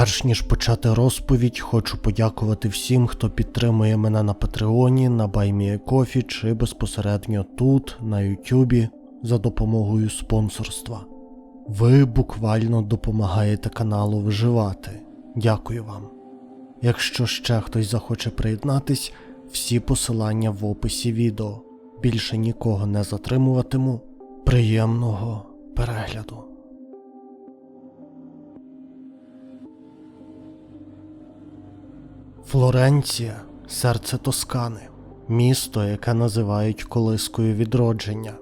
Перш ніж почати розповідь, хочу подякувати всім, хто підтримує мене на Патреоні, на BuyMeACoffee чи безпосередньо тут, на Ютубі, за допомогою спонсорства. Ви буквально допомагаєте каналу виживати. Дякую вам. Якщо ще хтось захоче приєднатись, всі посилання в описі відео. Більше нікого не затримуватиму. Приємного перегляду. Флоренція – серце Тоскани, місто, яке називають колискою відродження.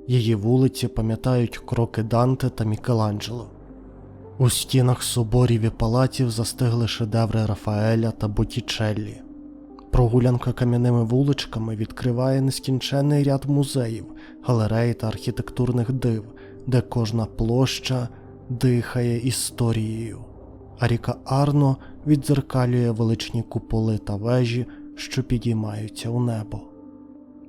Її вулиці пам'ятають кроки Данте та Мікеланджело. У стінах соборів і палаців застигли шедеври Рафаеля та Боттічеллі. Прогулянка кам'яними вуличками відкриває нескінченний ряд музеїв, галерей та архітектурних див, де кожна площа дихає історією. А ріка Арно віддзеркалює величні куполи та вежі, що підіймаються у небо.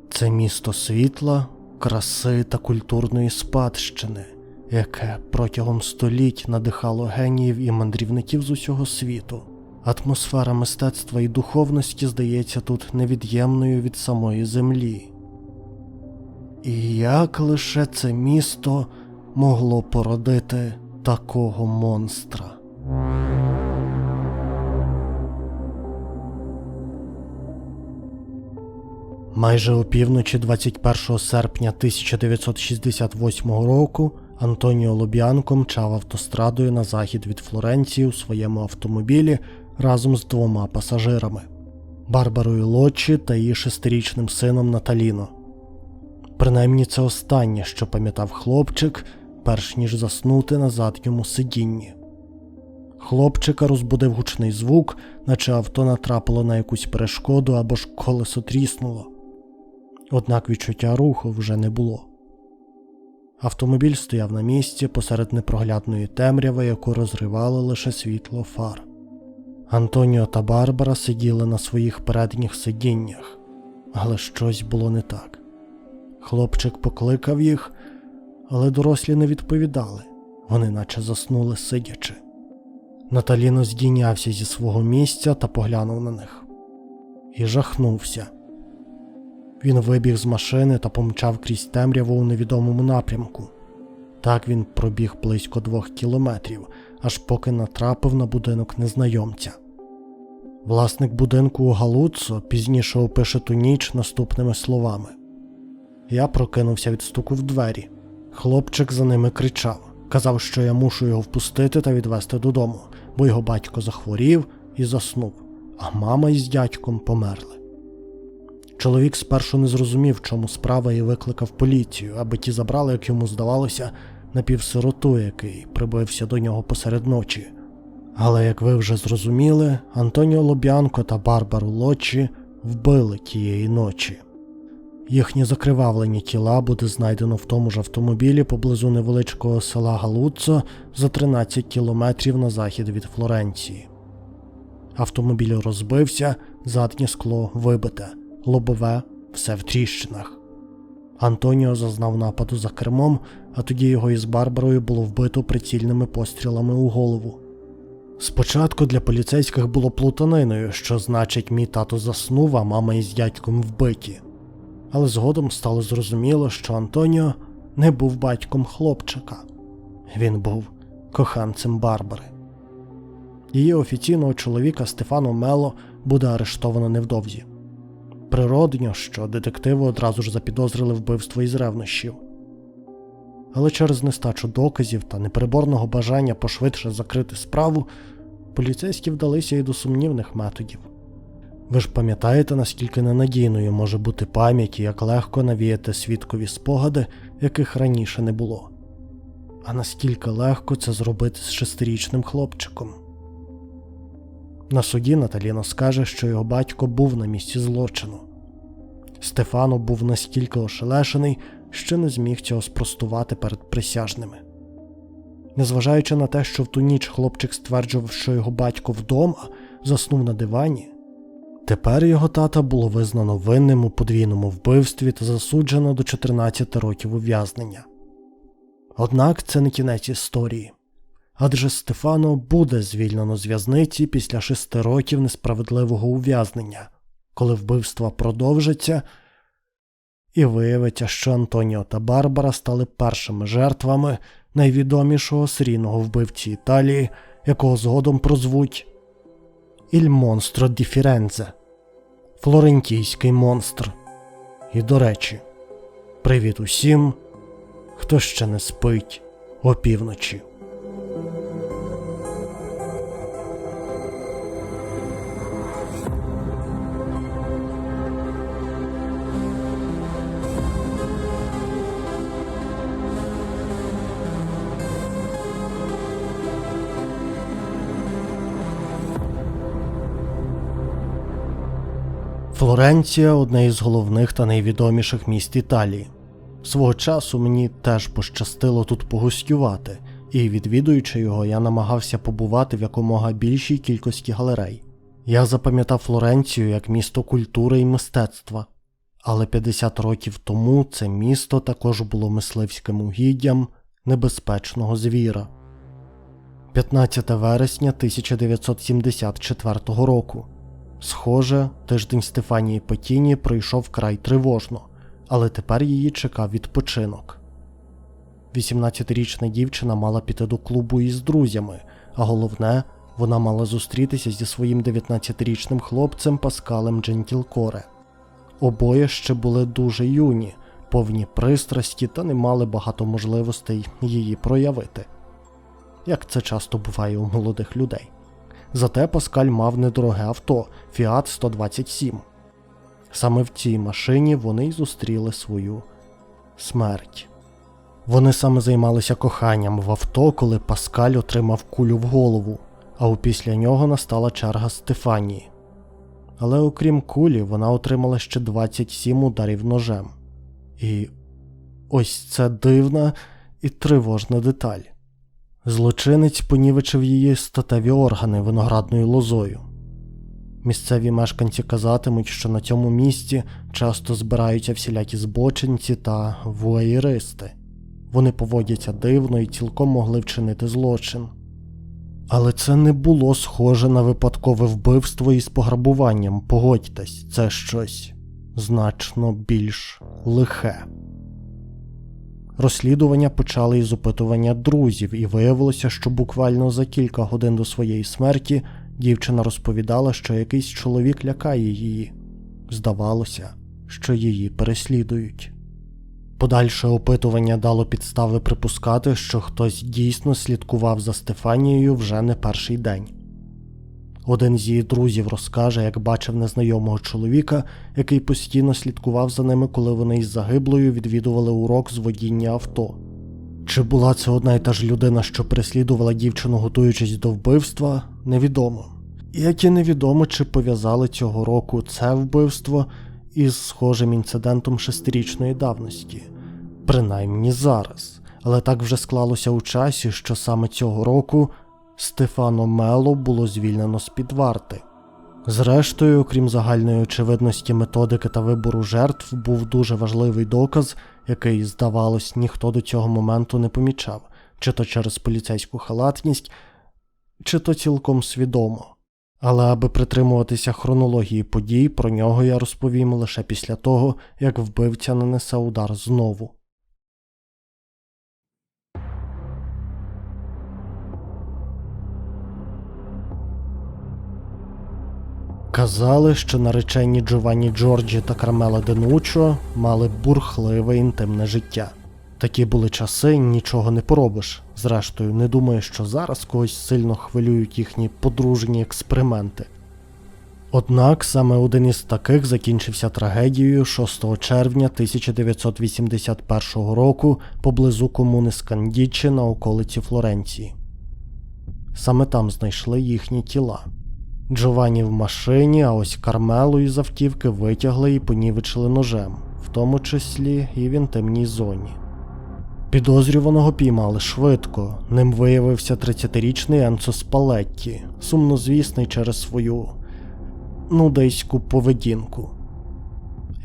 Це місто світла, краси та культурної спадщини, яке протягом століть надихало геніїв і мандрівників з усього світу. Атмосфера мистецтва і духовності здається тут невід'ємною від самої землі. І як лише це місто могло породити такого монстра? Майже опівночі 21 серпня 1968 року Антоніо Лобіанко мчав автострадою на захід від Флоренції у своєму автомобілі разом з двома пасажирами – Барбарою Лоччі та її 6-річним сином Наталіно. Принаймні це останнє, що пам'ятав хлопчик, перш ніж заснути на задньому сидінні. Хлопчика розбудив гучний звук, наче авто натрапило на якусь перешкоду або ж колесо тріснуло. Однак відчуття руху вже не було. Автомобіль стояв на місці посеред непроглядної темряви, яку розривало лише світло фар. Антоніо та Барбара сиділи на своїх передніх сидіннях, але щось було не так. Хлопчик покликав їх, але дорослі не відповідали, вони наче заснули сидячи. Наталіно здійнявся зі свого місця та поглянув на них. І жахнувся. Він вибіг з машини та помчав крізь темряву у невідомому напрямку. Так він пробіг близько 2 кілометрів, аж поки натрапив на будинок незнайомця. Власник будинку у Галуццо пізніше опише ту ніч наступними словами. Я прокинувся від стуку в двері. Хлопчик за ними кричав. Казав, що я мушу його впустити та відвезти додому, бо його батько захворів і заснув, а мама із дядьком померли. Чоловік спершу не зрозумів, в чому справа, і викликав поліцію, аби ті забрали, як йому здавалося, напівсироту, який прибився до нього посеред ночі. Але, як ви вже зрозуміли, Антоніо Лобіанко та Барбару Лоччі вбили тієї ночі. Їхні закривавлені тіла буде знайдено в тому ж автомобілі поблизу невеличкого села Галуццо за 13 кілометрів на захід від Флоренції. Автомобіль розбився, заднє скло вибите, лобове все в тріщинах. Антоніо зазнав нападу за кермом, а тоді його із Барбарою було вбито прицільними пострілами у голову. Спочатку для поліцейських було плутаниною, що значить мій тато заснув, а мама із дядьком вбиті. Але згодом стало зрозуміло, що Антоніо не був батьком хлопчика. Він був коханцем Барбари. Її офіційного чоловіка Стефано Мело буде арештовано невдовзі. Природньо, що детективи одразу ж запідозрили вбивство із ревнощів. Але через нестачу доказів та непереборного бажання пошвидше закрити справу, поліцейські вдалися і до сумнівних методів. Ви ж пам'ятаєте, наскільки ненадійною може бути пам'ять і як легко навіяти свідкові спогади, яких раніше не було. А наскільки легко це зробити з 6-річним хлопчиком. На суді Наталіно скаже, що його батько був на місці злочину. Стефано був настільки ошелешений, що не зміг цього спростувати перед присяжними. Незважаючи на те, що в ту ніч хлопчик стверджував, що його батько вдома заснув на дивані, тепер його тата було визнано винним у подвійному вбивстві та засуджено до 14 років ув'язнення. Однак це не кінець історії. Адже Стефано буде звільнено з в'язниці після 6 років несправедливого ув'язнення, коли вбивства продовжаться, і виявиться, що Антоніо та Барбара стали першими жертвами найвідомішого серійного вбивці Італії, якого згодом прозвуть «Іль монстро ді Фірензе» – флорентійський монстр. І, до речі, привіт усім, хто ще не спить опівночі. Флоренція – одне із головних та найвідоміших міст Італії. Свого часу мені теж пощастило тут погостювати, і, відвідуючи його, я намагався побувати в якомога більшій кількості галерей. Я запам'ятав Флоренцію як місто культури і мистецтва. Але 50 років тому це місто також було мисливським угіддям небезпечного звіра. 15 вересня 1974 року. Схоже, тиждень Стефанії Петіні пройшов вкрай тривожно, але тепер її чекав відпочинок. 18-річна дівчина мала піти до клубу із друзями, а головне, вона мала зустрітися зі своїм 19-річним хлопцем Паскалем Джентілкоре. Обоє ще були дуже юні, повні пристрасті та не мали багато можливостей її проявити. Як це часто буває у молодих людей. Зате Паскаль мав недороге авто – Fiat 127. Саме в цій машині вони й зустріли свою смерть. Вони саме займалися коханням в авто, коли Паскаль отримав кулю в голову, а опісля нього настала черга Стефанії. Але окрім кулі, вона отримала ще 27 ударів ножем. І ось це дивна і тривожна деталь. Злочинець понівечив її статеві органи виноградною лозою. Місцеві мешканці казатимуть, що на цьому місці часто збираються всілякі збочинці та вуаєристи. Вони поводяться дивно і цілком могли вчинити злочин. Але це не було схоже на випадкове вбивство із пограбуванням, погодьтесь, це щось значно більш лихе. Розслідування почали із опитування друзів, і виявилося, що буквально за кілька годин до своєї смерті дівчина розповідала, що якийсь чоловік лякає її. Здавалося, що її переслідують. Подальше опитування дало підстави припускати, що хтось дійсно слідкував за Стефанією вже не перший день. Один з її друзів розкаже, як бачив незнайомого чоловіка, який постійно слідкував за ними, коли вони із загиблою відвідували урок з водіння авто. Чи була це одна і та ж людина, що переслідувала дівчину, готуючись до вбивства, невідомо. Як і невідомо, чи пов'язали цього року це вбивство із схожим інцидентом 6-річної давності. Принаймні зараз. Але так вже склалося у часі, що саме цього року Стефано Мело було звільнено з-під варти. Зрештою, окрім загальної очевидності методики та вибору жертв, був дуже важливий доказ, який, здавалось, ніхто до цього моменту не помічав, чи то через поліцейську халатність, чи то цілком свідомо. Але аби притримуватися хронології подій, про нього я розповім лише після того, як вбивця нанесе удар знову. Казали, що наречені Джованні Джорджі та Кармела Денучо мали бурхливе інтимне життя. Такі були часи, нічого не поробиш. Зрештою, не думаю, що зараз когось сильно хвилюють їхні подружні експерименти. Однак саме один із таких закінчився трагедією 6 червня 1981 року поблизу комуни Скандіччі на околиці Флоренції. Саме там знайшли їхні тіла. Джованні в машині, а ось Кармелу із автівки витягли і понівечили ножем, в тому числі і в інтимній зоні. Підозрюваного піймали швидко. Ним виявився 30-річний Енцо Спалетті, сумнозвісний через свою нудейську поведінку.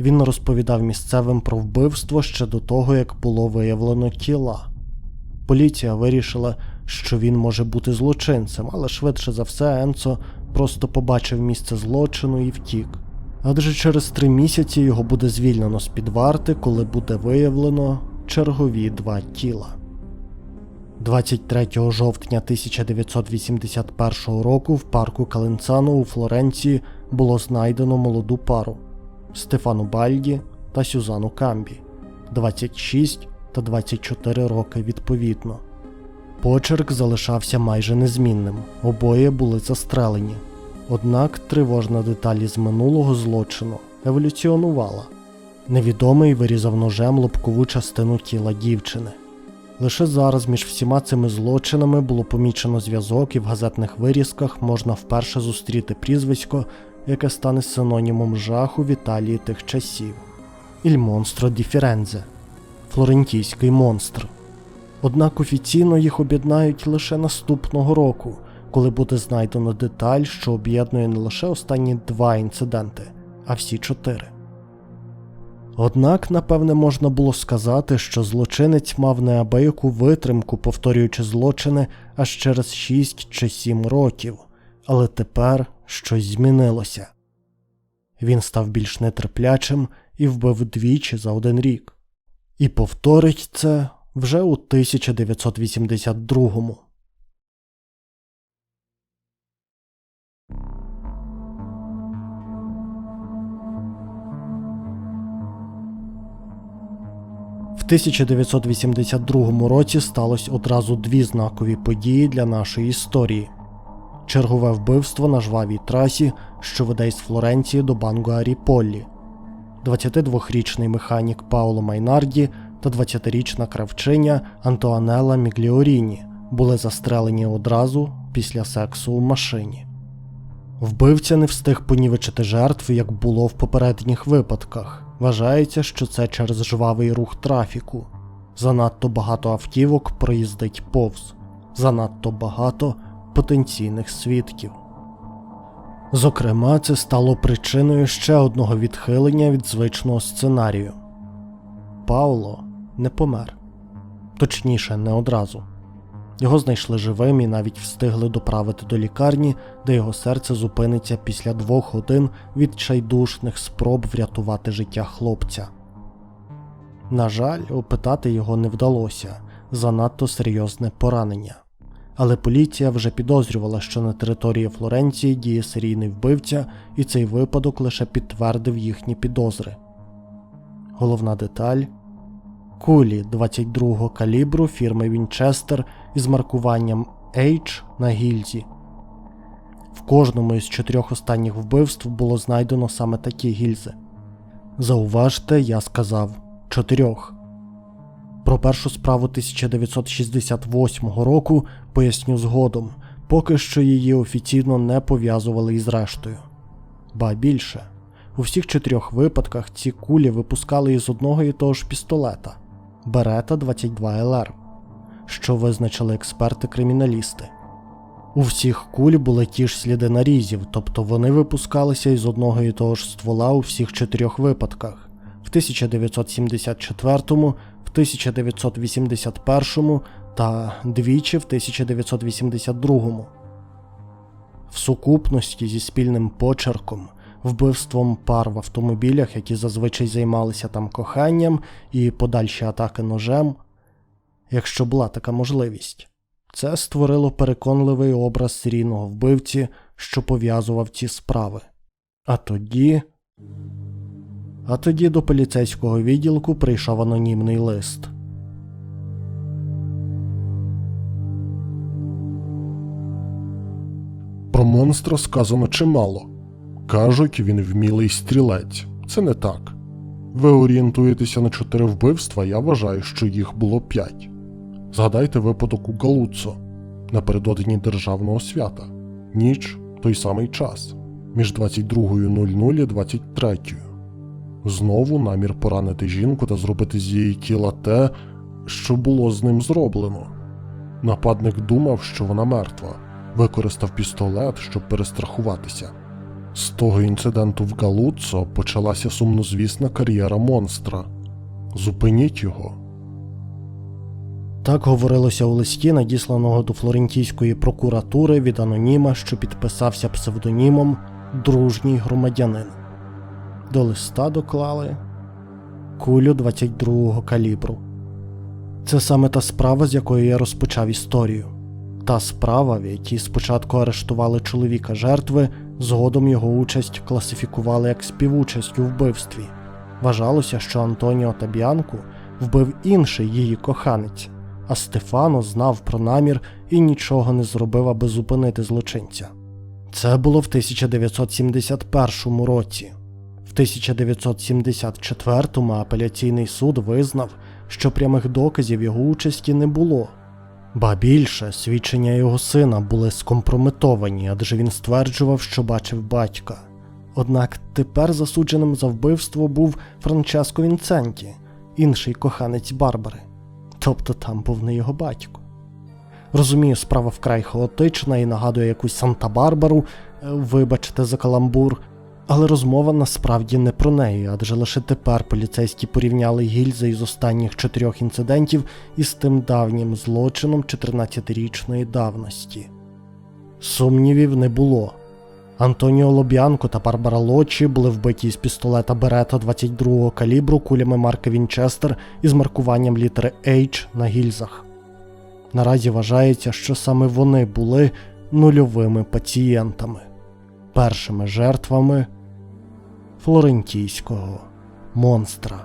Він розповідав місцевим про вбивство ще до того, як було виявлено тіла. Поліція вирішила, що він може бути злочинцем, але швидше за все Енцо просто побачив місце злочину і втік. Адже через 3 місяці його буде звільнено з-під варти, коли буде виявлено чергові 2 тіла. 23 жовтня 1981 року в парку Каленцано у Флоренції було знайдено молоду пару – Стефану Бальді та Сюзану Камбі, 26 та 24 роки відповідно. Почерк залишався майже незмінним, обоє були застрелені. Однак тривожна деталь із минулого злочину еволюціонувала. Невідомий вирізав ножем лобкову частину тіла дівчини. Лише зараз між всіма цими злочинами було помічено зв'язок, і в газетних вирізках можна вперше зустріти прізвисько, яке стане синонімом жаху в Італії тих часів – «Il Monstro di Firenze» – «Флорентійський монстр». Однак офіційно їх об'єднають лише наступного року, коли буде знайдено деталь, що об'єднує не лише останні 2 інциденти, а всі 4. Однак, напевне, можна було сказати, що злочинець мав неабияку витримку, повторюючи злочини аж через 6 чи 7 років. Але тепер щось змінилося. Він став більш нетерплячим і вбив 2 за 1 рік. І повторить це вже у 1982-му. В 1982 році сталося одразу 2 знакові події для нашої історії. Чергове вбивство на жвавій трасі, що веде із Флоренції до Банго-а-Ріполлі. 22-річний механік Паоло Майнарді та 20-річна кравчиня Антуанелла Мігліоріні були застрелені одразу після сексу у машині. Вбивця не встиг понівечити жертв, як було в попередніх випадках. Вважається, що це через жвавий рух трафіку. Занадто багато автівок проїздить повз. Занадто багато потенційних свідків. Зокрема, це стало причиною ще одного відхилення від звичного сценарію. Паоло не помер. Точніше, не одразу. Його знайшли живим і навіть встигли доправити до лікарні, де його серце зупиниться після 2 годин відчайдушних спроб врятувати життя хлопця. На жаль, опитати його не вдалося, занадто серйозне поранення. Але поліція вже підозрювала, що на території Флоренції діє серійний вбивця, і цей випадок лише підтвердив їхні підозри. Головна деталь – кулі 22-го калібру фірми Вінчестер із маркуванням H на гільзі. В кожному із 4 останніх вбивств було знайдено саме такі гільзи. Зауважте, я сказав 4. Про першу справу 1968 року поясню згодом, поки що її офіційно не пов'язували із рештою. Ба більше, у всіх 4 випадках ці кулі випускали із одного і того ж пістолета – Берета 22ЛР, що визначили експерти-криміналісти. У всіх куль були ті ж сліди нарізів, тобто вони випускалися із одного і того ж ствола у всіх 4 випадках – в 1974, в 1981 та двічі в 1982. В сукупності зі спільним почерком, вбивством пар в автомобілях, які зазвичай займалися там коханням, і подальші атаки ножем, якщо була така можливість. Це створило переконливий образ серійного вбивці, що пов'язував ці справи. А тоді до поліцейського відділку прийшов анонімний лист. Про монстра сказано чимало. Кажуть, він вмілий стрілець. Це не так. Ви орієнтуєтеся на 4 вбивства, я вважаю, що їх було 5. Згадайте випадок у Галуццо напередодні державного свята. Ніч – той самий час. Між 22:00 і 23:00. Знову намір поранити жінку та зробити з її тіла те, що було з ним зроблено. Нападник думав, що вона мертва. Використав пістолет, щоб перестрахуватися. З того інциденту в Галуццо почалася сумнозвісна кар'єра монстра. Зупиніть його. Так говорилося у листі, надісланого до флорентійської прокуратури від аноніма, що підписався псевдонімом «Дружній громадянин». До листа доклали кулю 22-го калібру. Це саме та справа, з якої я розпочав історію. Та справа, в якій спочатку арештували чоловіка жертви, згодом його участь класифікували як співучасть у вбивстві. Вважалося, що Антоніо та Б'янку вбив інший її коханець, а Стефано знав про намір і нічого не зробив, аби зупинити злочинця. Це було в 1971 році. В 1974-му апеляційний суд визнав, що прямих доказів його участі не було. Ба більше, свідчення його сина були скомпрометовані, адже він стверджував, що бачив батька. Однак тепер засудженим за вбивство був Франческо Вінценті, інший коханець Барбари. Тобто там був не його батько. Розумію, справа вкрай хаотична і нагадує якусь Санта-Барбару, вибачте за каламбур, але розмова насправді не про неї, адже лише тепер поліцейські порівняли гільзи із останніх 4 інцидентів із тим давнім злочином 14-річної давності. Сумнівів не було. Антоніо Лоб'янко та Барбара Лочі були вбиті з пістолета Берета 22-го калібру кулями марки Вінчестер із маркуванням літери H на гільзах. Наразі вважається, що саме вони були нульовими пацієнтами, першими жертвами флорентійського монстра.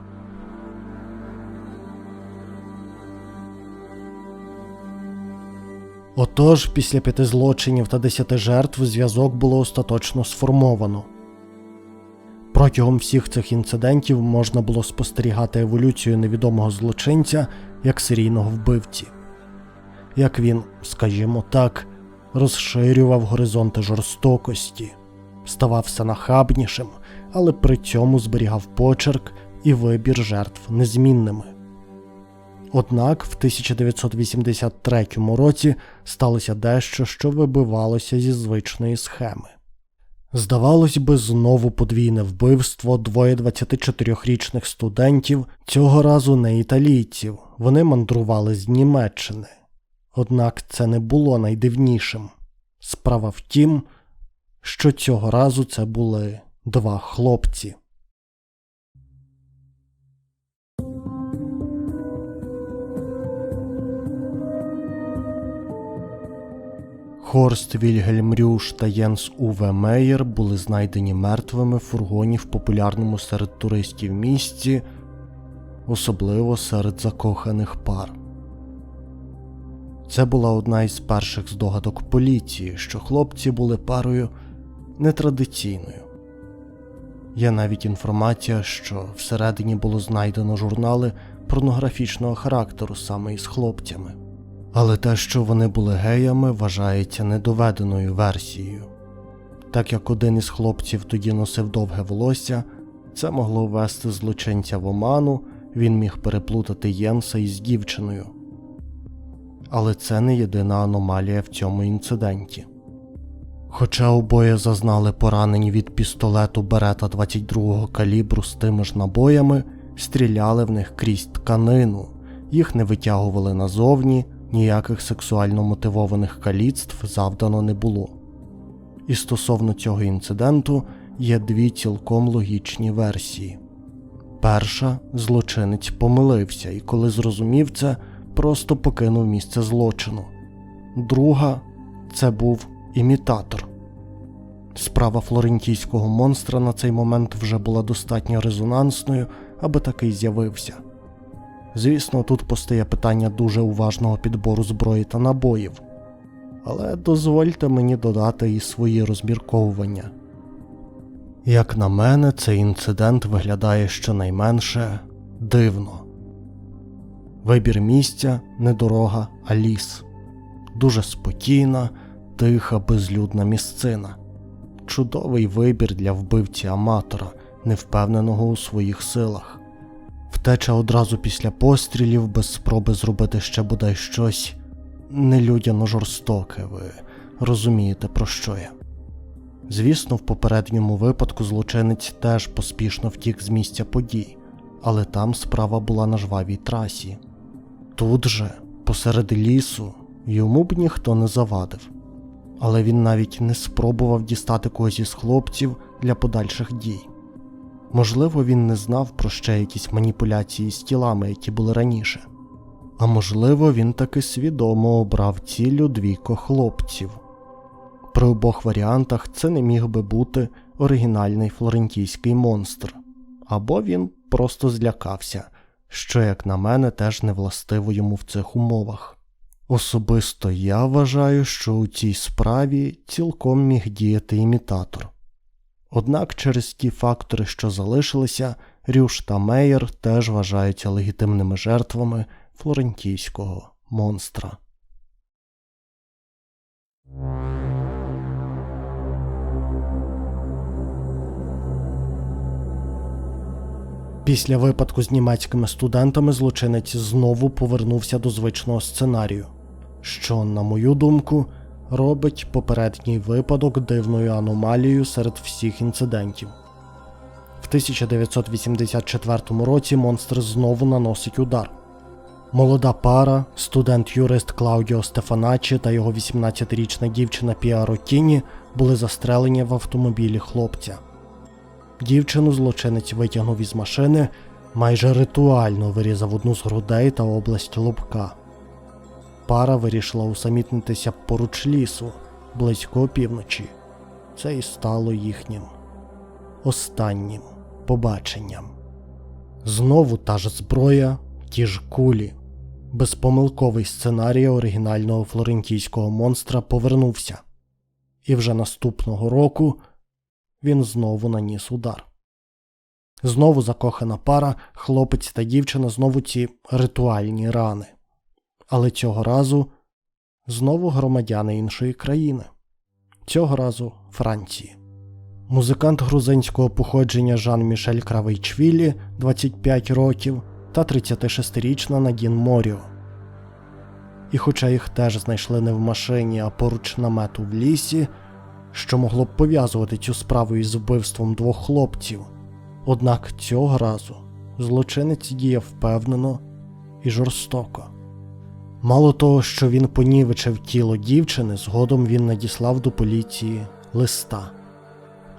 Отож, після 5 злочинів та 10 жертв зв'язок було остаточно сформовано. Протягом всіх цих інцидентів можна було спостерігати еволюцію невідомого злочинця як серійного вбивці. Як він, скажімо так, розширював горизонти жорстокості, ставав все нахабнішим, але при цьому зберігав почерк і вибір жертв незмінними. Однак в 1983 році сталося дещо, що вибивалося зі звичної схеми. Здавалось би, знову подвійне вбивство, 2 24-річних студентів, цього разу не італійців, вони мандрували з Німеччини. Однак це не було найдивнішим. Справа в тім, що цього разу це були 2 хлопці. Хорст Вільгельм Рюш та Єнс Уве Мейєр були знайдені мертвими в фургоні в популярному серед туристів місці, особливо серед закоханих пар. Це була одна із перших здогадок поліції, що хлопці були парою нетрадиційною. Є навіть інформація, що всередині було знайдено журнали порнографічного характеру саме із хлопцями. Але те, що вони були геями, вважається недоведеною версією. Так як один із хлопців тоді носив довге волосся, це могло ввести злочинця в оману, він міг переплутати Єнса із дівчиною. Але це не єдина аномалія в цьому інциденті. Хоча обоє зазнали поранень від пістолету Берета 22-го калібру з тими ж набоями, стріляли в них крізь тканину, їх не витягували назовні, ніяких сексуально мотивованих каліцтв завдано не було. І стосовно цього інциденту є 2 цілком логічні версії. Перша – злочинець помилився і коли зрозумів це, просто покинув місце злочину. Друга – це був імітатор. Справа флорентійського монстра на цей момент вже була достатньо резонансною, аби такий з'явився. Звісно, тут постає питання дуже уважного підбору зброї та набоїв. Але дозвольте мені додати і свої розмірковування. Як на мене, цей інцидент виглядає щонайменше дивно. Вибір місця – не дорога, а ліс. Дуже спокійна, тиха, безлюдна місцина. Чудовий вибір для вбивці-аматора, невпевненого у своїх силах. Втеча одразу після пострілів, без спроби зробити ще бодай щось нелюдяно жорстоке, ви розумієте, про що я. Звісно, в попередньому випадку злочинець теж поспішно втік з місця подій, але там справа була на жвавій трасі. Тут же посеред лісу йому б ніхто не завадив. Але він навіть не спробував дістати когось із хлопців для подальших дій. Можливо, він не знав про ще якісь маніпуляції з тілами, які були раніше. А можливо, він таки свідомо обрав ціллю двійко хлопців. При обох варіантах це не міг би бути оригінальний флорентійський монстр. Або він просто злякався, що, як на мене, теж не властиво йому в цих умовах. Особисто я вважаю, що у цій справі цілком міг діяти імітатор. Однак через ті фактори, що залишилися, Рюш та Мейер теж вважаються легітимними жертвами флорентійського монстра. Після випадку з німецькими студентами злочинець знову повернувся до звичного сценарію, що, на мою думку, робить попередній випадок дивною аномалією серед всіх інцидентів. В 1984 році монстр знову наносить удар. Молода пара, студент-юрист Клаудіо Стефаначі та його 18-річна дівчина Піа Ротіні були застрелені в автомобілі хлопця. Дівчину злочинець витягнув із машини, майже ритуально вирізав одну з грудей та область лобка. Пара вирішила усамітнитися поруч лісу, близько опівночі. Це і стало їхнім останнім побаченням. Знову та ж зброя, ті ж кулі. Безпомилковий сценарій оригінального флорентійського монстра повернувся. І вже наступного року він знову наніс удар. Знову закохана пара, хлопець та дівчина, знову ці ритуальні рани. Але цього разу знову громадяни іншої країни. Цього разу Франції. Музикант грузинського походження Жан-Мішель Кравейчвілі, 25 років, та 36-річна Надін Моріо. І хоча їх теж знайшли не в машині, а поруч намету в лісі, що могло б пов'язувати цю справу із вбивством двох хлопців, однак цього разу злочинець діяв впевнено і жорстоко. Мало того, що він понівечив тіло дівчини, згодом він надіслав до поліції листа.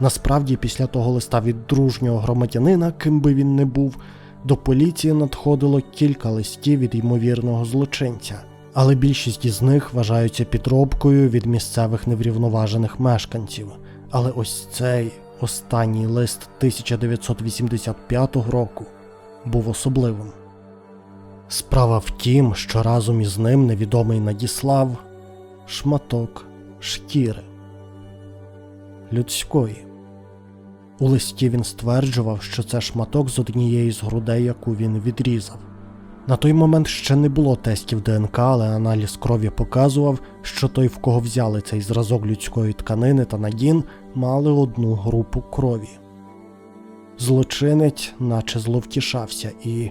Насправді, після того листа від дружнього громадянина, ким би він не був, до поліції надходило кілька листів від ймовірного злочинця, але більшість із них вважаються підробкою від місцевих неврівноважених мешканців. Але ось цей останній лист 1985 року був особливим. Справа в тім, що разом із ним невідомий надіслав шматок шкіри. Людської. У листі він стверджував, що це шматок з однієї з грудей, яку він відрізав. На той момент ще не було тестів ДНК, але аналіз крові показував, що той, в кого взяли цей зразок людської тканини та Надін, мали одну групу крові. Злочинець наче зловтішався і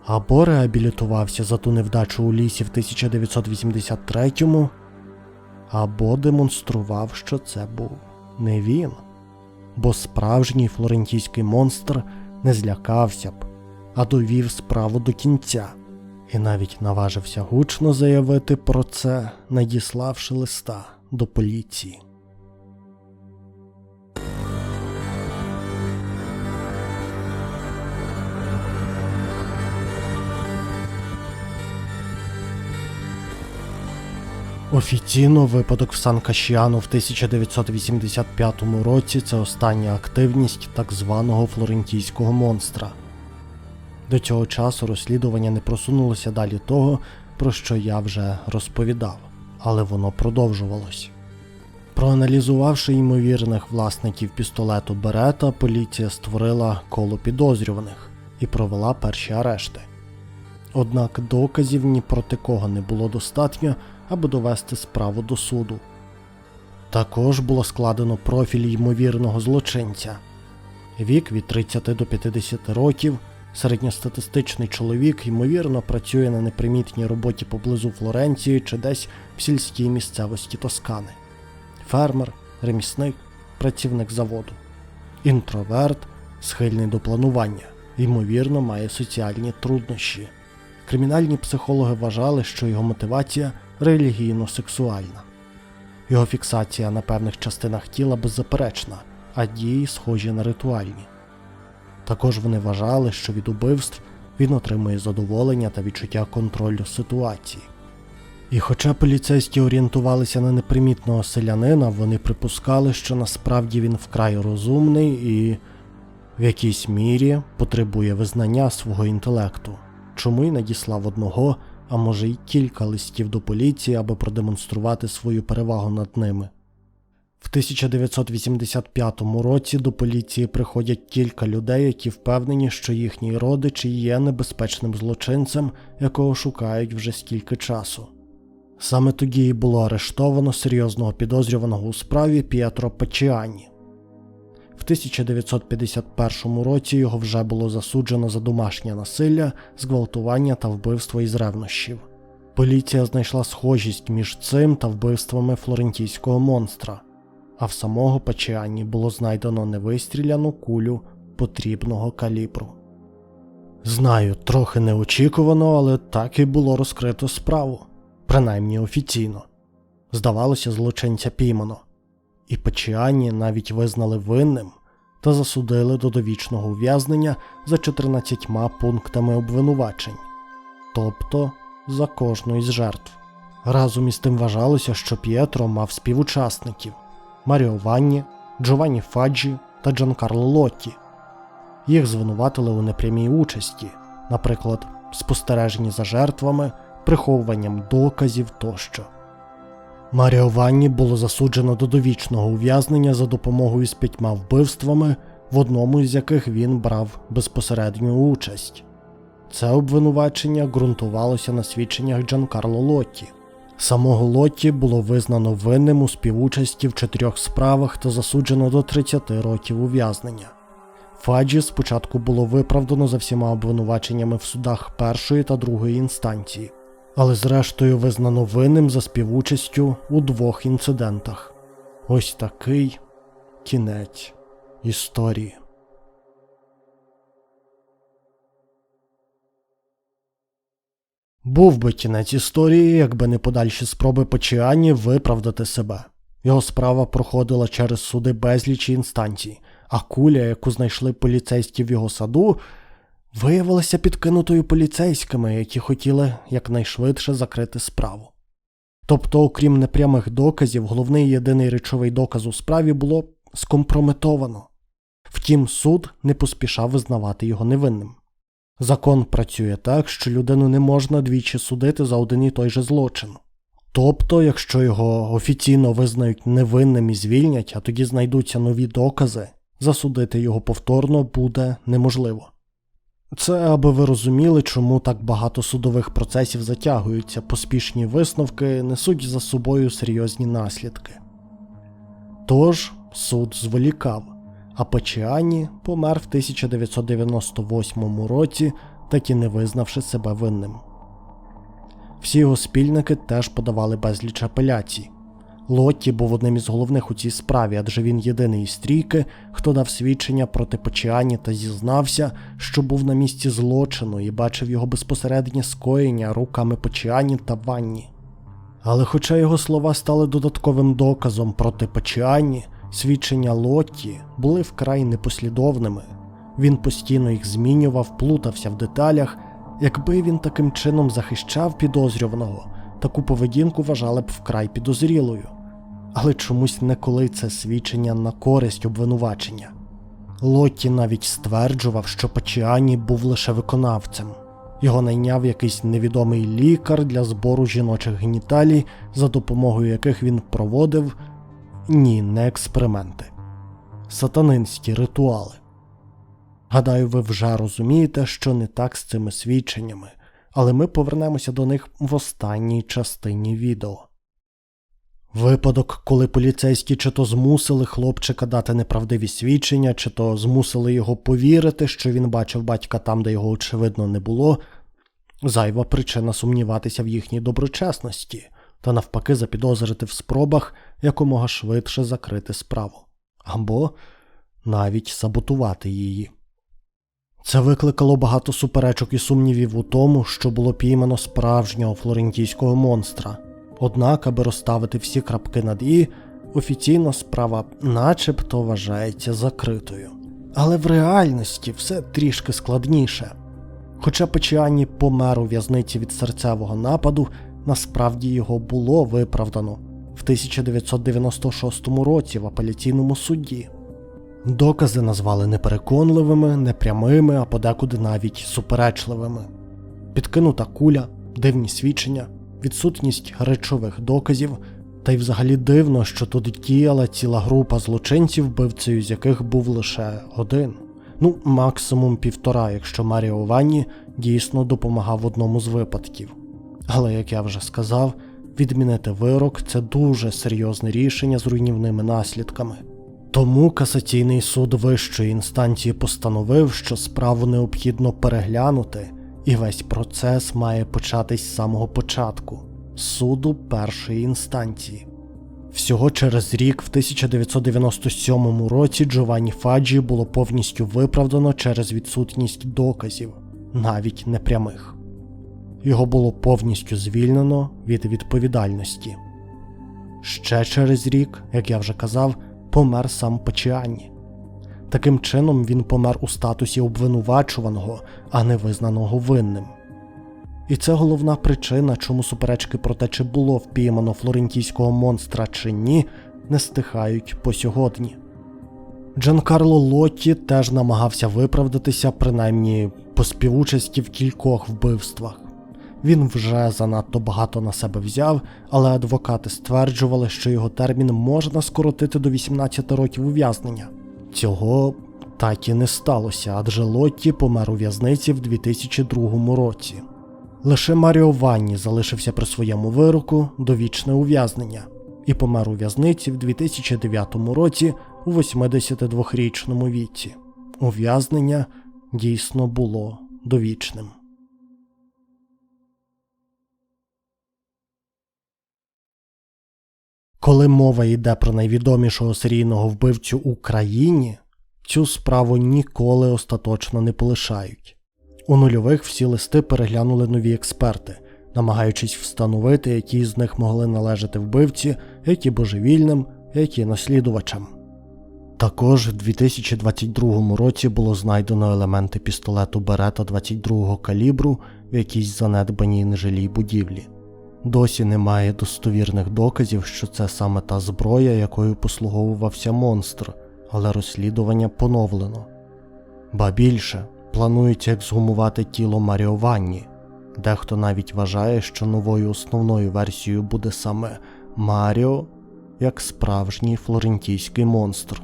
або реабілітувався за ту невдачу у лісі в 1983-му, або демонстрував, що це був не він. Бо справжній флорентійський монстр не злякався б, а довів справу до кінця. І навіть наважився гучно заявити про це, надіславши листа до поліції. Офіційно випадок в Сан-Кащіано в 1985 році – це остання активність так званого флорентійського монстра. До цього часу розслідування не просунулося далі того, про що я вже розповідав, але воно продовжувалось. Проаналізувавши ймовірних власників пістолету Берета, поліція створила коло підозрюваних і провела перші арешти. Однак доказів ні проти кого не було достатньо, аби довести справу до суду. Також було складено профіль ймовірного злочинця. Вік від 30 до 50 років, середньостатистичний чоловік, ймовірно, працює на непримітній роботі поблизу Флоренції чи десь в сільській місцевості Тоскани. Фермер, ремісник, працівник заводу. Інтроверт, схильний до планування, ймовірно, має соціальні труднощі. Кримінальні психологи вважали, що його мотивація релігійно-сексуальна. Його фіксація на певних частинах тіла беззаперечна, а дії схожі на ритуальні. Також вони вважали, що від убивств він отримує задоволення та відчуття контролю ситуації. І хоча поліцейські орієнтувалися на непримітного селянина, вони припускали, що насправді він вкрай розумний і в якійсь мірі потребує визнання свого інтелекту, чому й надіслав одного, а може й кілька листів до поліції, аби продемонструвати свою перевагу над ними. В 1985 році до поліції приходять кілька людей, які впевнені, що їхній родич є небезпечним злочинцем, якого шукають вже стільки часу. Саме тоді і було арештовано серйозного підозрюваного у справі П'єтро Пачіані. В 1951 році його вже було засуджено за домашнє насилля, зґвалтування та вбивство із ревнощів. Поліція знайшла схожість між цим та вбивствами флорентійського монстра, а в самого Пачіані було знайдено невистріляну кулю потрібного калібру. Знаю, трохи неочікувано, але так і було розкрито справу. Принаймні офіційно. Здавалося, злочинця піймано. І Пачіані навіть визнали винним та засудили до довічного ув'язнення за 14 пунктами обвинувачень. Тобто за кожну із жертв. Разом із тим вважалося, що П'єтро мав співучасників – Маріо Ванні, Джованні Фаджі та Джанкарло Лотті. Їх звинуватили у непрямій участі, наприклад, спостереженні за жертвами, приховуванням доказів тощо. Маріо Ванні було засуджено до довічного ув'язнення за допомогою з 5 вбивствами, в одному із яких він брав безпосередню участь. Це обвинувачення ґрунтувалося на свідченнях Джанкарло Лотті. Самого Лотті було визнано винним у співучасті в 4 справах та засуджено до 30 років ув'язнення. Фаджі спочатку було виправдано за всіма обвинуваченнями в судах першої та другої інстанції, але зрештою визнано винним за співучастю у 2 інцидентах. Ось такий кінець історії. Був би кінець історії, якби не подальші спроби Пачіані виправдати себе. Його справа проходила через суди безлічі інстанцій, а куля, яку знайшли поліцейські в його саду, виявилася підкинутою поліцейськими, які хотіли якнайшвидше закрити справу. Тобто, окрім непрямих доказів, головний і єдиний речовий доказ у справі було скомпрометовано. Втім, суд не поспішав визнавати його невинним. Закон працює так, що людину не можна двічі судити за один і той же злочин. Тобто, якщо його офіційно визнають невинним і звільнять, а тоді знайдуться нові докази, засудити його повторно буде неможливо. Це аби ви розуміли, чому так багато судових процесів затягуються, поспішні висновки несуть за собою серйозні наслідки. Тож, суд зволікав, а Пачіані помер в 1998 році, так і не визнавши себе винним. Всі його спільники теж подавали безліч апеляцій. Лотті був одним із головних у цій справі, адже він єдиний із трійки, хто дав свідчення проти Пачіані та зізнався, що був на місці злочину і бачив його безпосереднє скоєння руками Пачіані та Ванні. Але хоча його слова стали додатковим доказом проти Пачіані, свідчення Лотті були вкрай непослідовними. Він постійно їх змінював, плутався в деталях. Якби він таким чином захищав підозрюваного, таку поведінку вважали б вкрай підозрілою. Але чомусь неколи це свідчення на користь обвинувачення. Лотті навіть стверджував, що Пачіані був лише виконавцем. Його найняв якийсь невідомий лікар для збору жіночих геніталій, за допомогою яких він проводив, не експерименти, сатанинські ритуали. Гадаю, ви вже розумієте, що не так з цими свідченнями, але ми повернемося до них в останній частині відео. Випадок, коли поліцейські чи то змусили хлопчика дати неправдиві свідчення, чи то змусили його повірити, що він бачив батька там, де його очевидно не було, зайва причина сумніватися в їхній доброчесності та навпаки запідозрити в спробах якомога швидше закрити справу. Або навіть саботувати її. Це викликало багато суперечок і сумнівів у тому, що було піймано справжнього флорентійського монстра. Однак, аби розставити всі крапки над «і», офіційно справа начебто вважається закритою. Але в реальності все трішки складніше. Хоча Пачіані помер у в'язниці від серцевого нападу, насправді його було виправдано в 1996 році в апеляційному суді. Докази назвали непереконливими, непрямими, а подекуди навіть суперечливими. Підкинута куля, дивні свідчення, відсутність речових доказів, та й взагалі дивно, що тут діяла ціла група злочинців, вбивцею з яких був лише один. Максимум 1,5, якщо Маріо Ванні дійсно допомагав в одному з випадків. Але, як я вже сказав, відмінити вирок – це дуже серйозне рішення з руйнівними наслідками. Тому касаційний суд вищої інстанції постановив, що справу необхідно переглянути, і весь процес має початись з самого початку – суду першої інстанції. Всього через рік, в 1997 році, Джованні Фаджі було повністю виправдано через відсутність доказів, навіть непрямих. Його було повністю звільнено від відповідальності. Ще через рік, як я вже казав, помер сам Пачіані. Таким чином він помер у статусі обвинувачуваного, а не визнаного винним. І це головна причина, чому суперечки про те, чи було впіймано флорентійського монстра чи ні, не стихають по сьогодні. Джанкарло Лотті теж намагався виправдатися, принаймні по співучасті в кількох вбивствах. Він вже занадто багато на себе взяв, але адвокати стверджували, що його термін можна скоротити до 18 років ув'язнення. Цього так і не сталося, адже Лотті помер у в'язниці в 2002 році. Лише Маріо Ванні залишився при своєму вироку довічне ув'язнення і помер у в'язниці в 2009 році у 82-річному віці. Ув'язнення дійсно було довічним. Коли мова йде про найвідомішого серійного вбивцю у країні, цю справу ніколи остаточно не полишають. У нульових всі листи переглянули нові експерти, намагаючись встановити, які з них могли належати вбивці, які божевільним, які наслідувачам. Також в 2022 році було знайдено елементи пістолету Берета 22-го калібру в якійсь занедбаній і нежилій будівлі. Досі немає достовірних доказів, що це саме та зброя, якою послуговувався монстр, але розслідування поновлено. Ба більше, планується ексгумувати тіло Маріо Ванні. Дехто навіть вважає, що новою основною версією буде саме Маріо, як справжній флорентійський монстр.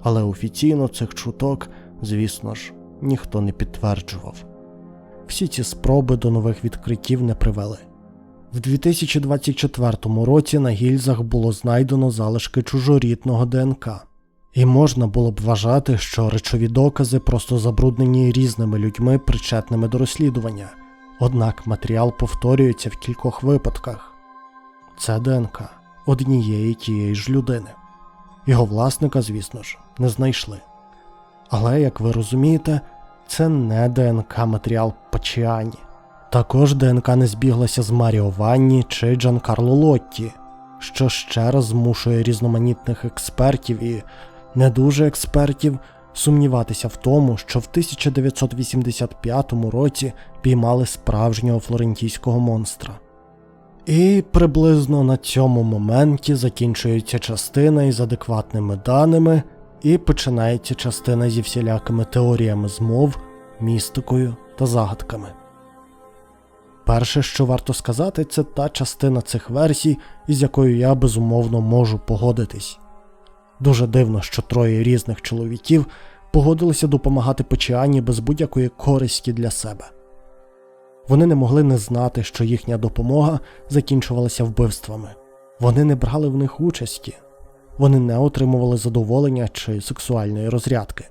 Але офіційно цих чуток, звісно ж, ніхто не підтверджував. Всі ці спроби до нових відкриттів не привели. В 2024 році на гільзах було знайдено залишки чужорідного ДНК. І можна було б вважати, що речові докази просто забруднені різними людьми, причетними до розслідування. Однак матеріал повторюється в кількох випадках. Це ДНК однієї тієї ж людини. Його власника, звісно ж, не знайшли. Але, як ви розумієте, це не ДНК-матеріал Пачіані. Також ДНК не збіглася з Маріо Ванні чи Джанкарло Лотті, що ще раз змушує різноманітних експертів і не дуже експертів сумніватися в тому, що в 1985 році піймали справжнього флорентійського монстра. І приблизно на цьому моменті закінчується частина із адекватними даними і починається частина зі всілякими теоріями змов, містикою та загадками. Перше, що варто сказати, це та частина цих версій, із якою я безумовно можу погодитись. Дуже дивно, що троє різних чоловіків погодилися допомагати Пачіані без будь-якої користі для себе. Вони не могли не знати, що їхня допомога закінчувалася вбивствами. Вони не брали в них участі. Вони не отримували задоволення чи сексуальної розрядки.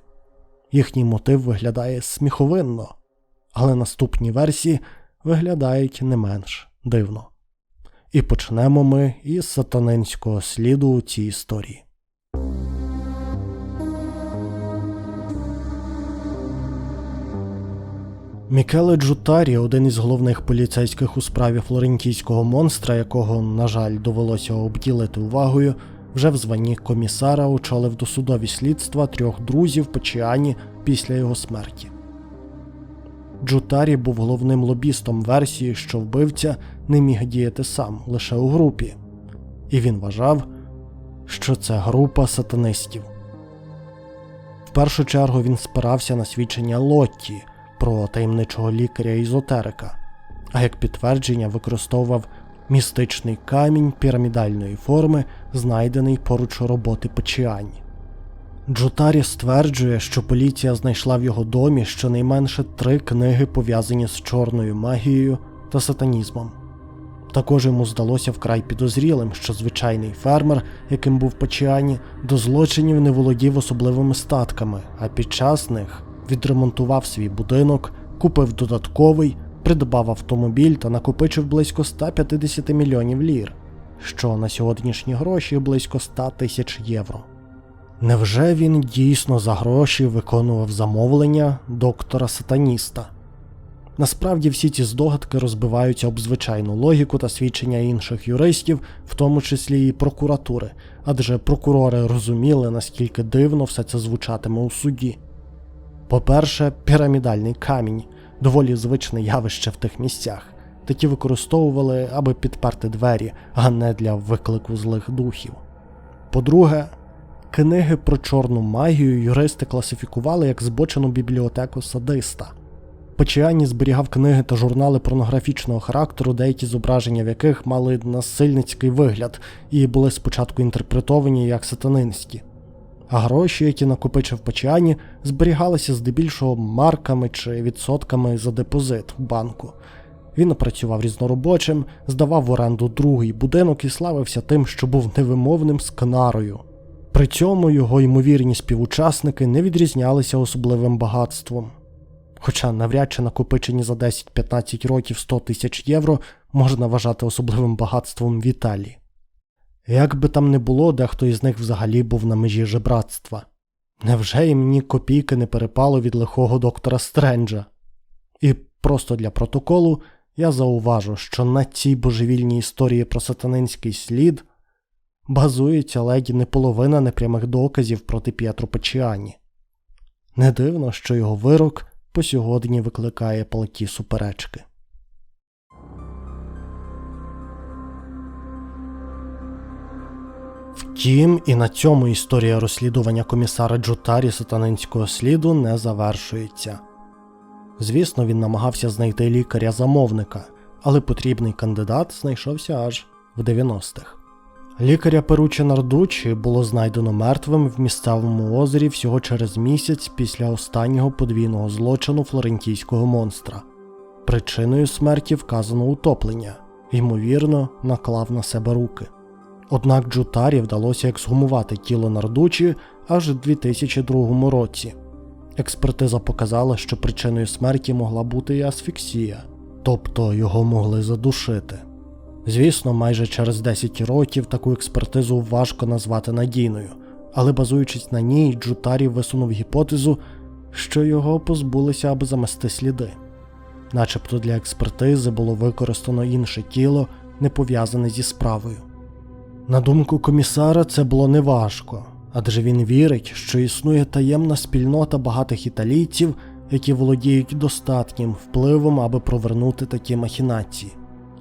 Їхній мотив виглядає сміховинно, але наступні версії виглядають не менш дивно. І почнемо ми із сатанинського сліду у цій історії. Мікеле Джутарі, один із головних поліцейських у справі флорентійського монстра, якого, на жаль, довелося обділити увагою, вже в званні комісара очолив досудові слідства 3 друзів Пачіані після його смерті. Джутарі був головним лобістом версії, що вбивця не міг діяти сам, лише у групі. І він вважав, що це група сатанистів. В першу чергу він спирався на свідчення Лотті про таємничого лікаря-езотерика, а як підтвердження використовував містичний камінь пірамідальної форми, знайдений поруч роботи Пачіані. Джутарі стверджує, що поліція знайшла в його домі щонайменше 3 книги, пов'язані з чорною магією та сатанізмом. Також йому здалося вкрай підозрілим, що звичайний фермер, яким був Пачіані, до злочинів не володів особливими статками, а під час них відремонтував свій будинок, купив додатковий, придбав автомобіль та накопичив близько 150 мільйонів лір, що на сьогоднішні гроші близько 100 тисяч євро. Невже він дійсно за гроші виконував замовлення доктора-сатаніста? Насправді всі ці здогадки розбиваються об звичайну логіку та свідчення інших юристів, в тому числі і прокуратури, адже прокурори розуміли, наскільки дивно все це звучатиме у суді. По-перше, пірамідальний камінь – доволі звичне явище в тих місцях. Такі використовували, аби підперти двері, а не для виклику злих духів. По-друге, книги про чорну магію юристи класифікували як збочену бібліотеку садиста. Пачіані зберігав книги та журнали порнографічного характеру, деякі зображення в яких мали насильницький вигляд і були спочатку інтерпретовані як сатанинські. А гроші, які накопичив Пачіані, зберігалися здебільшого марками чи відсотками за депозит в банку. Він працював різноробочим, здавав в оренду другий будинок і славився тим, що був невимовним скнарою. При цьому його ймовірні співучасники не відрізнялися особливим багатством. Хоча навряд чи накопичені за 10-15 років 100 тисяч євро можна вважати особливим багатством в Італії. Як би там не було, дехто із них взагалі був на межі жебратства. Невже їм ні копійки не перепало від лихого доктора Стренджа? І просто для протоколу я зауважу, що на цій божевільній історії про сатанинський слід базується ледь не половина непрямих доказів проти П'єтро Пачіані. Не дивно, що його вирок по сьогодні викликає палкі суперечки. Втім, і на цьому історія розслідування комісара Джутарі сатанинського сліду не завершується. Звісно, він намагався знайти лікаря-замовника, але потрібний кандидат знайшовся аж в 90-х. Лікаря Перуччо Нардуччі було знайдено мертвим в місцевому озері всього через місяць після останнього подвійного злочину флорентійського монстра. Причиною смерті вказано утоплення, ймовірно, наклав на себе руки. Однак Джутарі вдалося ексгумувати тіло Нардуччі аж у 2002 році. Експертиза показала, що причиною смерті могла бути і асфіксія, тобто його могли задушити. Звісно, майже через 10 років таку експертизу важко назвати надійною, але базуючись на ній, Джутарі висунув гіпотезу, що його позбулися, аби замести сліди. Начебто для експертизи було використано інше тіло, не пов'язане зі справою. На думку комісара, це було неважко, адже він вірить, що існує таємна спільнота багатих італійців, які володіють достатнім впливом, аби провернути такі махінації.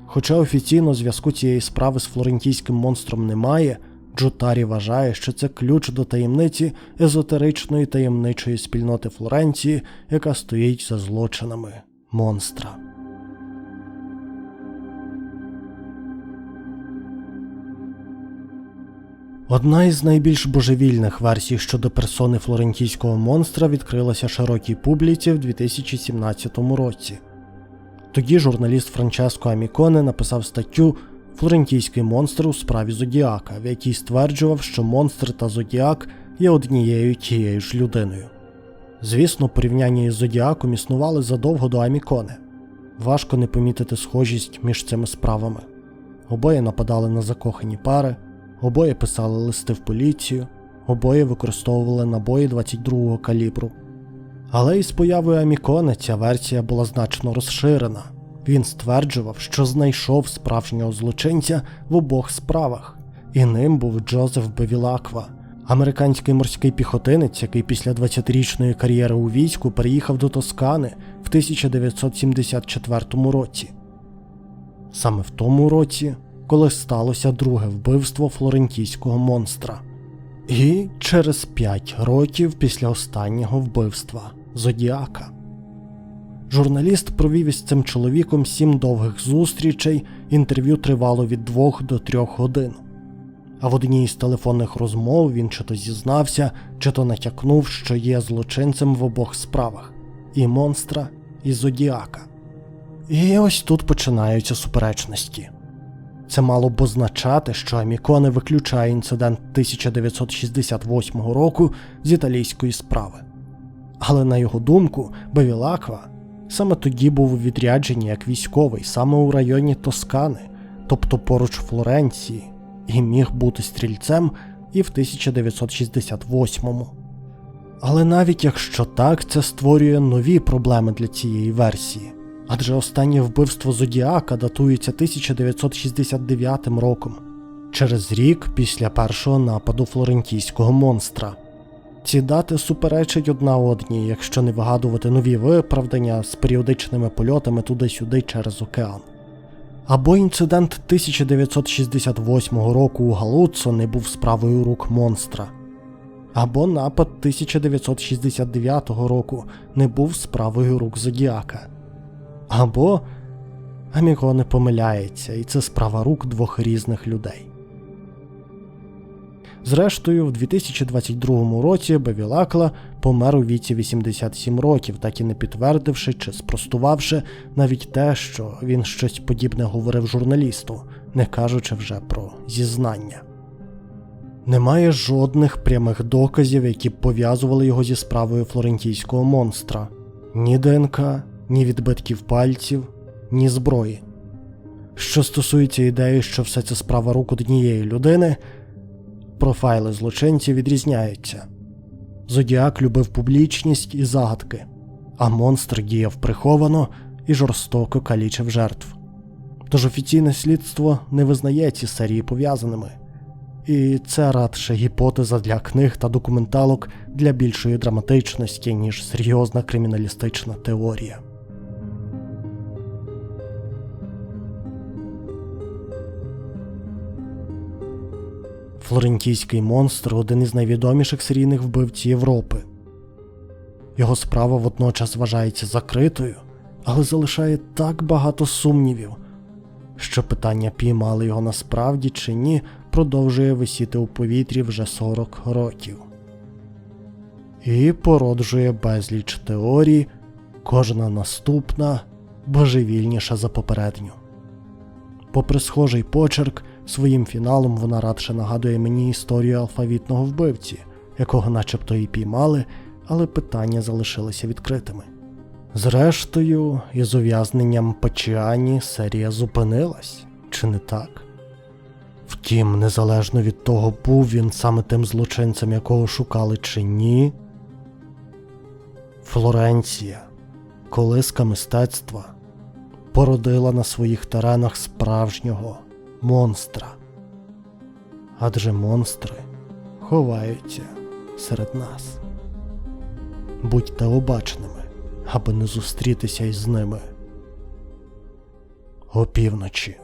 Хоча офіційно зв'язку цієї справи з флорентійським монстром немає, Джутарі вважає, що це ключ до таємниці езотеричної таємничої спільноти Флоренції, яка стоїть за злочинами монстра. Одна із найбільш божевільних версій щодо персони флорентійського монстра відкрилася широкій публіці в 2017 році. Тоді журналіст Франческо Аміконе написав статтю «Флорентійський монстр у справі Зодіака», в якій стверджував, що монстр та Зодіак є однією тією ж людиною. Звісно, порівняння із Зодіаком існували задовго до Аміконе. Важко не помітити схожість між цими справами. Обоє нападали на закохані пари, обоє писали листи в поліцію, обоє використовували набої 22-го калібру. Але із появою Аміконе ця версія була значно розширена. Він стверджував, що знайшов справжнього злочинця в обох справах, і ним був Джозеф Бевілаква, американський морський піхотинець, який після 20-річної кар'єри у війську переїхав до Тоскани в 1974 році. Саме в тому році, коли сталося друге вбивство флорентійського монстра. І через 5 років після останнього вбивства Зодіака. Журналіст провів із цим чоловіком 7 довгих зустрічей, інтерв'ю тривало від 2 до 3 годин. А в одній із телефонних розмов він чи то зізнався, чи то натякнув, що є злочинцем в обох справах – і монстра, і Зодіака. І ось тут починаються суперечності. Це мало б означати, що Аміконе виключає інцидент 1968 року з італійської справи. Але на його думку, Бевілаква саме тоді був у відрядженні як військовий, саме у районі Тоскани, тобто поруч Флоренції, і міг бути стрільцем і в 1968-му. Але навіть якщо так, це створює нові проблеми для цієї версії. Адже останнє вбивство Зодіака датується 1969 роком, через рік після першого нападу флорентійського монстра. Ці дати суперечать одна одній, якщо не вигадувати нові виправдання з періодичними польотами туди-сюди через океан. Або інцидент 1968 року у Галуццо не був справою рук монстра. Або напад 1969 року не був справою рук Зодіака. Або Аміконе помиляється, і це справа рук 2 різних людей. Зрештою, в 2022 році Бевілаква помер у віці 87 років, так і не підтвердивши чи спростувавши навіть те, що він щось подібне говорив журналісту, не кажучи вже про зізнання. Немає жодних прямих доказів, які б пов'язували його зі справою флорентійського монстра. Ні ДНК, ні відбитків пальців, ні зброї. Що стосується ідеї, що все це справа рук однієї людини, профайли злочинців відрізняються. Зодіак любив публічність і загадки, а монстр діяв приховано і жорстоко калічив жертв. Тож офіційне слідство не визнає ці серії пов'язаними. І це радше гіпотеза для книг та документалок для більшої драматичності, ніж серйозна криміналістична теорія. Флорентійський монстр – один із найвідоміших серійних вбивць Європи. Його справа водночас вважається закритою, але залишає так багато сумнівів, що питання, піймали його насправді чи ні, продовжує висіти у повітрі вже 40 років. І породжує безліч теорій, кожна наступна божевільніша за попередню. Попри схожий почерк, своїм фіналом вона радше нагадує мені історію алфавітного вбивці, якого начебто і піймали, але питання залишилися відкритими. Зрештою, із ув'язненням Пачіані серія зупинилась, чи не так? Втім, незалежно від того, був він саме тим злочинцем, якого шукали чи ні, Флоренція, колиска мистецтва, породила на своїх теренах справжнього монстра. Адже монстри ховаються серед нас. Будьте обачними, аби не зустрітися із ними опівночі.